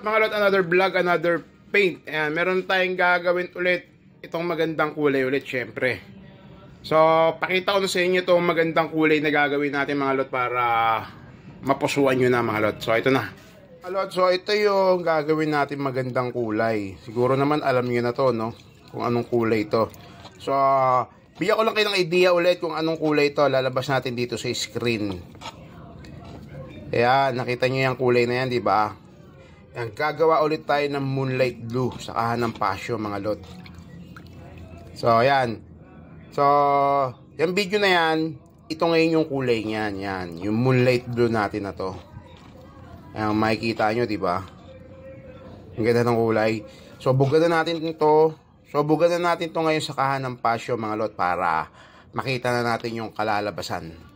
Mga lot, another vlog, another paint. Ayan, meron tayong gagawin ulit. Itong magandang kulay ulit, syempre. So, pakita ko na sa inyo itong magandang kulay na gagawin natin mga lot para mapusuan nyo na mga lot. So, ito na. Mga lot, so ito yung gagawin natin magandang kulay. Siguro naman alam nyo na to, no? Kung anong kulay ito. So, bigyan ko lang kayo ng idea ulit kung anong kulay ito. Lalabas natin dito sa screen. Ayan, nakita nyo yung kulay na yan, di ba? Yan, gagawa ulit tayo ng moonlight blue sa kahanang pasyo mga lot. So, ayan. So, yung video na yan, ito ngayon yung kulay niyan. Yan, yung moonlight blue natin na to. Ayan, makikita nyo, di ba? Ang ganda ng kulay. So, bugan na natin ito. So, bugan na natin ito ngayon sa kahanang pasyo mga lot para makita na natin yung kalalabasan.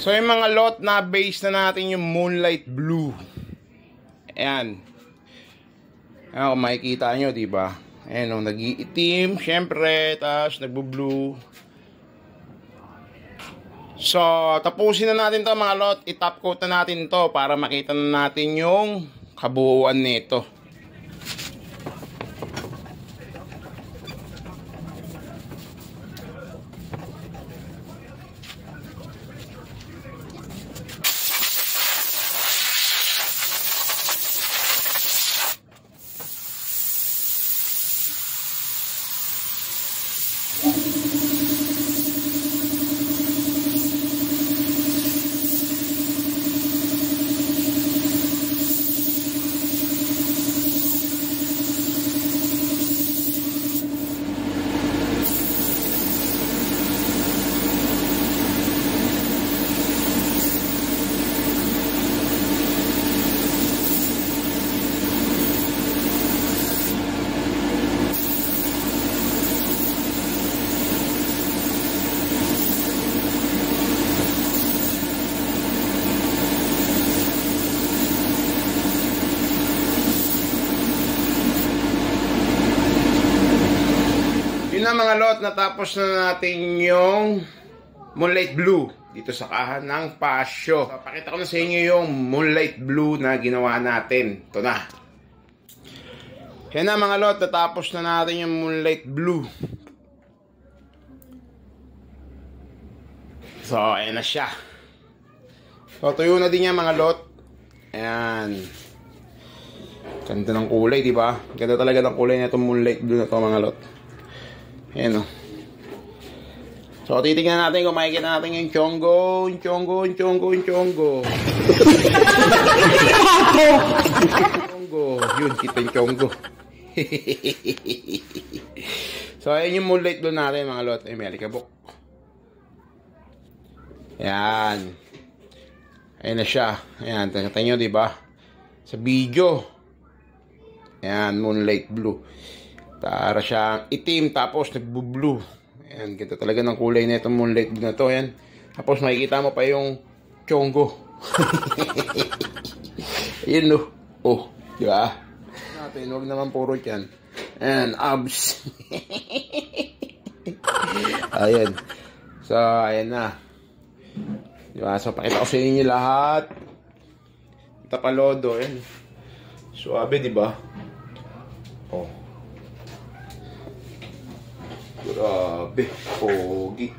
So yung mga lot na base na natin yung moonlight blue. Ayan. Ayan kung makikita nyo, diba? Ayan o, nag-iitim, syempre, tapos nagbo-blue. So, tapusin na natin to mga lot. I-top coat na natin to para makita na natin yung kabuuan nito. Na mga lot, natapos na natin yung moonlight blue dito sa kahan ng pasyo. So, pakita ko na sa inyo yung moonlight blue na ginawa natin. Ito na. Yan na mga lot, natapos na natin yung moonlight blue. So, ayan na siya. So, tuyo na din yan mga lot. Ayan. Ganda ng kulay, di ba? Ganda talaga ng kulay na itong moonlight blue na ito mga lot. Ayan o. So, titignan natin kung makikita natin yung chongo. Yung chongo. Chongo. Yun, kita yung chongo. So, ayan yung moonlight blue natin mga lot. Ay, may alikabok. Ayan. Ayan na siya. Ayan, nakita nyo, diba? Sa video. Ayan, moonlight blue. Para siyang itim tapos nagbo-blue. Ayan, ganda talaga ng kulay na itong moonlight blue na to. Ayan. Tapos makikita mo pa yung chongo. Ayan no. Oh, di ba? Natin, huwag naman puro dyan. Ayan, abs. Ayan. So, ayan na. Di ba? So, pakita ko sa inyo lahat. Tapalodo. Ayan. Suabe, di ba? Oh. Grabe, pogi.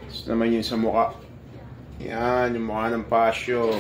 Tapos naman yun sa mukha. Yan, yung mukha ng pasyo.